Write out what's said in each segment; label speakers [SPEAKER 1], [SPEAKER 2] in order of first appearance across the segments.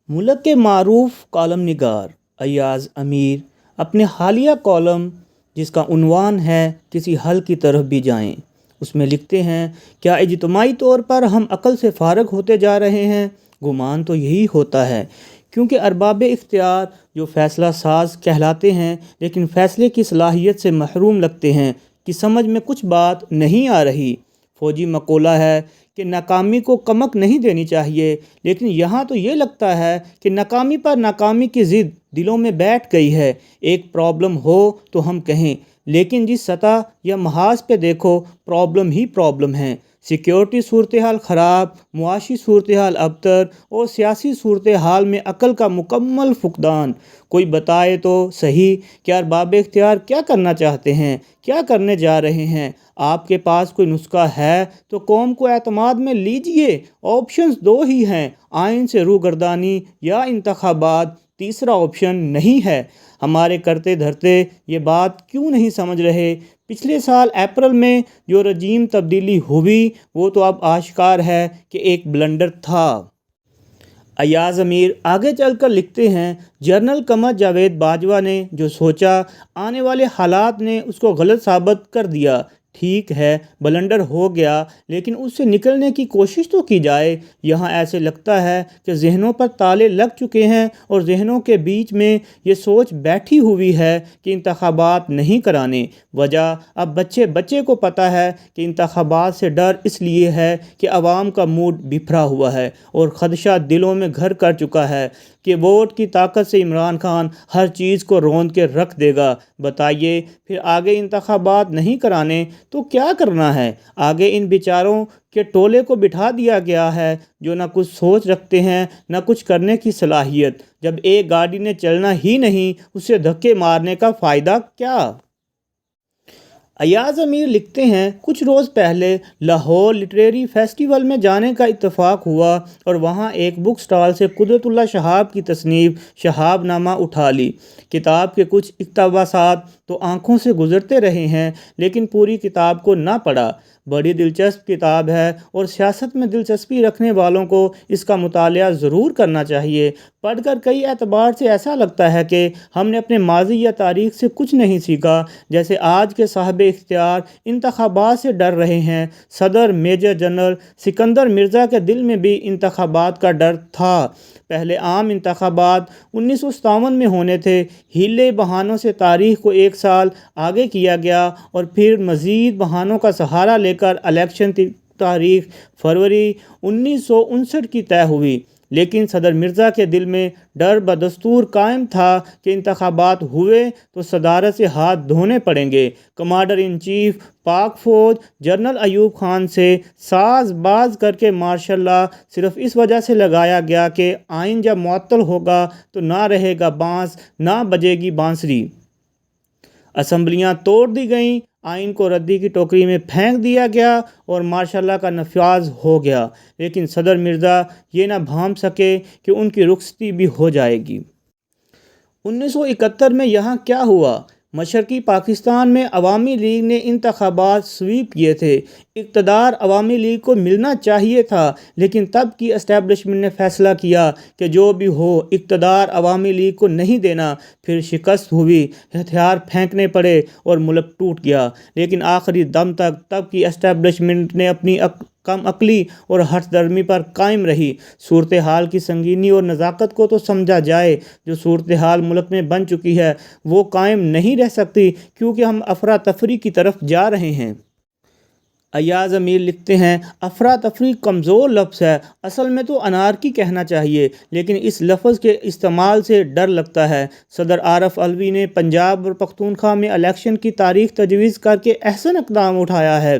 [SPEAKER 1] ملک کے معروف کالم نگار ایاز امیر اپنے حالیہ کالم جس کا عنوان ہے کسی حل کی طرف بھی جائیں، اس میں لکھتے ہیں، کیا اجتماعی طور پر ہم عقل سے فارغ ہوتے جا رہے ہیں؟ گمان تو یہی ہوتا ہے، کیونکہ ارباب اختیار جو فیصلہ ساز کہلاتے ہیں لیکن فیصلے کی صلاحیت سے محروم لگتے ہیں کہ سمجھ میں کچھ بات نہیں آ رہی۔ فوجی مقولہ ہے کہ ناکامی کو کمک نہیں دینی چاہیے، لیکن یہاں تو یہ لگتا ہے کہ ناکامی پر ناکامی کی ضد دلوں میں بیٹھ گئی ہے۔ ایک پرابلم ہو تو ہم کہیں، لیکن جس سطح یا محاذ پہ دیکھو پرابلم ہی پرابلم ہے۔ سیکیورٹی صورتحال خراب، معاشی صورتحال ابتر اور سیاسی صورتحال میں عقل کا مکمل فقدان۔ کوئی بتائے تو صحیح کہ ارباب اختیار کیا کرنا چاہتے ہیں، کیا کرنے جا رہے ہیں؟ آپ کے پاس کوئی نسخہ ہے تو قوم کو اعتماد میں لیجئے۔ آپشنز دو ہی ہیں، آئین سے روگردانی یا انتخابات، تیسرا آپشن نہیں ہے۔ ہمارے کرتے دھرتے یہ بات کیوں نہیں سمجھ رہے؟ پچھلے سال اپریل میں جو رجیم تبدیلی ہوئی وہ تو اب آشکار ہے کہ ایک بلنڈر تھا۔ ایاز امیر آگے چل کر لکھتے ہیں، جنرل قمر جاوید باجوہ نے جو سوچا، آنے والے حالات نے اس کو غلط ثابت کر دیا۔ ٹھیک ہے، بلنڈر ہو گیا، لیکن اس سے نکلنے کی کوشش تو کی جائے۔ یہاں ایسے لگتا ہے کہ ذہنوں پر تالے لگ چکے ہیں اور ذہنوں کے بیچ میں یہ سوچ بیٹھی ہوئی ہے کہ انتخابات نہیں کرانے۔ وجہ اب بچے بچے کو پتہ ہے کہ انتخابات سے ڈر اس لیے ہے کہ عوام کا موڈ بفرا ہوا ہے اور خدشہ دلوں میں گھر کر چکا ہے کہ ووٹ کی طاقت سے عمران خان ہر چیز کو روند کے رکھ دے گا۔ بتائیے پھر آگے انتخابات نہیں کرانے تو کیا کرنا ہے؟ آگے ان بیچاروں کے ٹولے کو بٹھا دیا گیا ہے جو نہ کچھ سوچ رکھتے ہیں نہ کچھ کرنے کی صلاحیت۔ جب ایک گاڑی نے چلنا ہی نہیں، اسے دھکے مارنے کا فائدہ کیا؟ ایاز امیر لکھتے ہیں، کچھ روز پہلے لاہور لٹریری فیسٹیول میں جانے کا اتفاق ہوا اور وہاں ایک بک سٹال سے قدرت اللہ شہاب کی تصنیف شہاب نامہ اٹھا لی۔ کتاب کے کچھ اقتباسات تو آنکھوں سے گزرتے رہے ہیں، لیکن پوری کتاب کو نہ پڑھا۔ بڑی دلچسپ کتاب ہے اور سیاست میں دلچسپی رکھنے والوں کو اس کا مطالعہ ضرور کرنا چاہیے۔ پڑھ کر کئی اعتبار سے ایسا لگتا ہے کہ ہم نے اپنے ماضی یا تاریخ سے کچھ نہیں سیکھا۔ جیسے آج کے صاحب اختیار انتخابات سے ڈر رہے ہیں۔ صدر میجر جنرل سکندر مرزا کے دل میں بھی انتخابات کا ڈر تھا۔ پہلے عام انتخابات 1957 میں ہونے تھے۔ ہیلے بہانوں سے تاریخ کو ایک سال آگے کیا گیا اور پھر مزید بہانوں کا سہارا لے کر الیکشن تاریخ فروری 1959 کی طے ہوئی، لیکن صدر مرزا کے دل میں ڈر بدستور قائم تھا کہ انتخابات ہوئے تو صدارت سے ہاتھ دھونے پڑیں گے۔ کمانڈر ان چیف پاک فوج جنرل ایوب خان سے ساز باز کر کے مارشل لا صرف اس وجہ سے لگایا گیا کہ آئین جب معطل ہوگا تو نہ رہے گا بانس، نہ بجے گی بانسری۔ اسمبلیاں توڑ دی گئیں، آئین کو ردی کی ٹوکری میں پھینک دیا گیا اور مارشل لا کا نفاذ ہو گیا، لیکن صدر مرزا یہ نہ بھانپ سکے کہ ان کی رخصتی بھی ہو جائے گی۔ 1971 میں یہاں کیا ہوا؟ مشرقی پاکستان میں عوامی لیگ نے انتخابات سویپ کیے تھے۔ اقتدار عوامی لیگ کو ملنا چاہیے تھا، لیکن تب کی اسٹیبلشمنٹ نے فیصلہ کیا کہ جو بھی ہو اقتدار عوامی لیگ کو نہیں دینا۔ پھر شکست ہوئی، ہتھیار پھینکنے پڑے اور ملک ٹوٹ گیا، لیکن آخری دم تک تب کی اسٹیبلشمنٹ نے اپنی کم عقلی اور ہٹ درمی پر قائم رہی۔ صورتحال کی سنگینی اور نزاکت کو تو سمجھا جائے۔ جو صورتحال ملک میں بن چکی ہے وہ قائم نہیں رہ سکتی، کیونکہ ہم افراتفری کی طرف جا رہے ہیں۔ ایاز امیر لکھتے ہیں، افراتفری کمزور لفظ ہے، اصل میں تو انارکی کہنا چاہیے، لیکن اس لفظ کے استعمال سے ڈر لگتا ہے۔ صدر عارف علوی نے پنجاب اور پختونخوا میں الیکشن کی تاریخ تجویز کر کے احسن اقدام اٹھایا ہے۔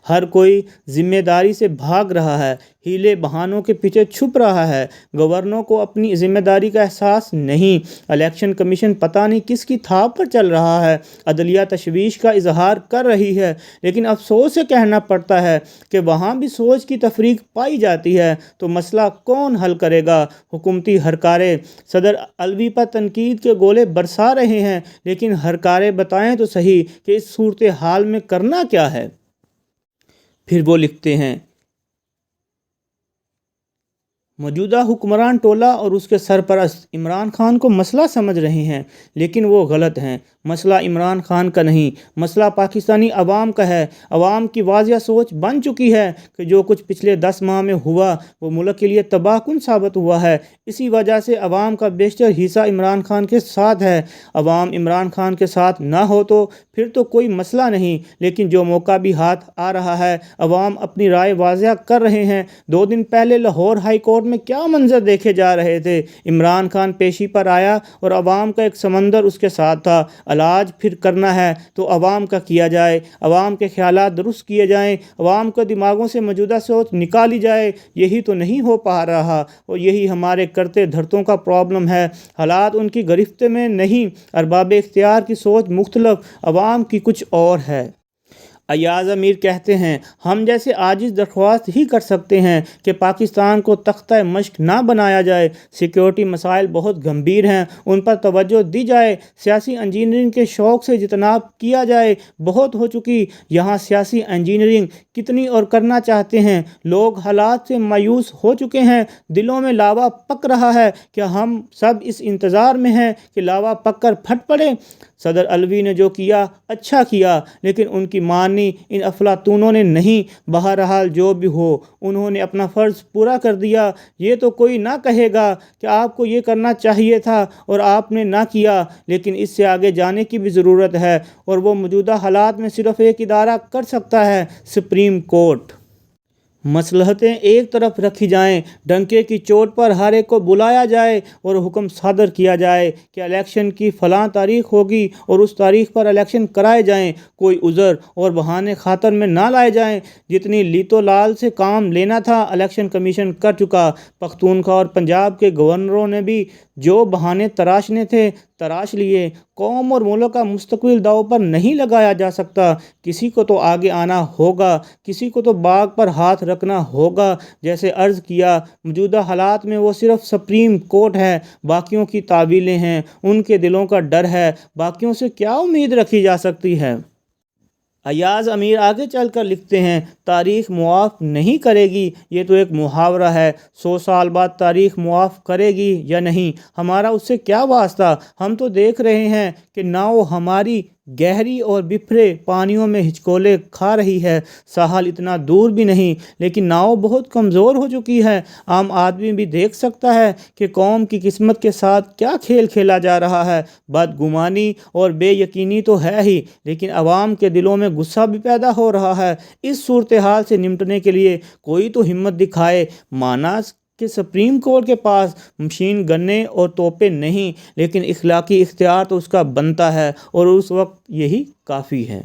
[SPEAKER 1] ہر کوئی ذمہ داری سے بھاگ رہا ہے، ہیلے بہانوں کے پیچھے چھپ رہا ہے۔ گورنروں کو اپنی ذمہ داری کا احساس نہیں۔ الیکشن کمیشن پتہ نہیں کس کی تھاپ پر چل رہا ہے۔ عدلیہ تشویش کا اظہار کر رہی ہے، لیکن افسوس سے کہنا پڑتا ہے کہ وہاں بھی سوچ کی تفریق پائی جاتی ہے۔ تو مسئلہ کون حل کرے گا؟ حکومتی ہرکارے صدر علوی پر تنقید کے گولے برسا رہے ہیں، لیکن ہرکارے بتائیں تو صحیح کہ اس صورتحال میں کرنا کیا ہے؟ پھر وہ لکھتے ہیں، موجودہ حکمران ٹولہ اور اس کے سرپرست عمران خان کو مسئلہ سمجھ رہے ہیں، لیکن وہ غلط ہیں۔ مسئلہ عمران خان کا نہیں، مسئلہ پاکستانی عوام کا ہے۔ عوام کی واضح سوچ بن چکی ہے کہ جو کچھ پچھلے 10 ماہ میں ہوا وہ ملک کے لیے تباہ کن ثابت ہوا ہے۔ اسی وجہ سے عوام کا بیشتر حصہ عمران خان کے ساتھ ہے۔ عوام عمران خان کے ساتھ نہ ہو تو پھر تو کوئی مسئلہ نہیں، لیکن جو موقع بھی ہاتھ آ رہا ہے عوام اپنی رائے واضح کر رہے ہیں۔ 2 دن پہلے لاہور ہائی کورٹ میں کیا منظر دیکھے جا رہے تھے۔ عمران خان پیشی پر آیا اور عوام کا ایک سمندر اس کے ساتھ تھا۔ علاج پھر کرنا ہے تو عوام کا کیا جائے، عوام کے خیالات درست کیے جائیں، عوام کے دماغوں سے موجودہ سوچ نکالی جائے۔ یہی تو نہیں ہو پا رہا اور یہی ہمارے کرتے دھرتوں کا پرابلم ہے۔ حالات ان کی گرفت میں نہیں، ارباب اختیار کی سوچ مختلف، عوام کی کچھ اور ہے۔ ایاز امیر کہتے ہیں ہم جیسے عاجز درخواست ہی کر سکتے ہیں کہ پاکستان کو تختہ مشق نہ بنایا جائے۔ سیکیورٹی مسائل بہت گمبھیر ہیں، ان پر توجہ دی جائے۔ سیاسی انجینئرنگ کے شوق سے اجتناب کیا جائے، بہت ہو چکی۔ یہاں سیاسی انجینئرنگ کتنی اور کرنا چاہتے ہیں۔ لوگ حالات سے مایوس ہو چکے ہیں، دلوں میں لاوا پک رہا ہے۔ کیا ہم سب اس انتظار میں ہیں کہ لاوا پک کر پھٹ پڑے؟ صدر علوی نے جو کیا اچھا کیا، لیکن ان کی مانی ان افلاطونوں نے نہیں۔ بہرحال جو بھی ہو انہوں نے اپنا فرض پورا کر دیا۔ یہ تو کوئی نہ کہے گا کہ آپ کو یہ کرنا چاہیے تھا اور آپ نے نہ کیا، لیکن اس سے آگے جانے کی بھی ضرورت ہے، اور وہ موجودہ حالات میں صرف ایک ادارہ کر سکتا ہے، سپریم کورٹ۔ مصلحتیں ایک طرف رکھی جائیں، ڈنکے کی چوٹ پر ہر ایک کو بلایا جائے اور حکم صادر کیا جائے کہ الیکشن کی فلاں تاریخ ہوگی اور اس تاریخ پر الیکشن کرائے جائیں۔ کوئی عذر اور بہانے خاطر میں نہ لائے جائیں۔ جتنی لیتو لال سے کام لینا تھا الیکشن کمیشن کر چکا۔ پختونخوا اور پنجاب کے گورنروں نے بھی جو بہانے تراشنے تھے تراش لیے۔ قوم اور ملک کا مستقبل داؤ پر نہیں لگایا جا سکتا۔ کسی کو تو آگے آنا ہوگا، کسی کو تو باغ پر ہاتھ رکھنا ہوگا۔ جیسے عرض کیا موجودہ حالات میں وہ صرف سپریم کورٹ ہے، باقیوں کی تعویلیں ہیں، ان کے دلوں کا ڈر ہے، باقیوں سے کیا امید رکھی جا سکتی ہے؟ ایاز امیر آگے چل کر لکھتے ہیں تاریخ معاف نہیں کرے گی، یہ تو ایک محاورہ ہے۔ 100 سال بعد تاریخ معاف کرے گی یا نہیں، ہمارا اس سے کیا واسطہ؟ ہم تو دیکھ رہے ہیں کہ ناؤ ہماری گہری اور بپھرے پانیوں میں ہچکولے کھا رہی ہے۔ ساحل اتنا دور بھی نہیں، لیکن ناؤ بہت کمزور ہو چکی ہے۔ عام آدمی بھی دیکھ سکتا ہے کہ قوم کی قسمت کے ساتھ کیا کھیل کھیلا جا رہا ہے۔ بدگمانی اور بے یقینی تو ہے ہی، لیکن عوام کے دلوں میں غصہ بھی پیدا ہو رہا ہے۔ اس صورتحال سے نمٹنے کے لیے کوئی تو ہمت دکھائے۔ مانا کہ سپریم کورٹ کے پاس مشین گنیں اور توپیں نہیں، لیکن اخلاقی اختیار تو اس کا بنتا ہے، اور اس وقت یہی کافی ہے۔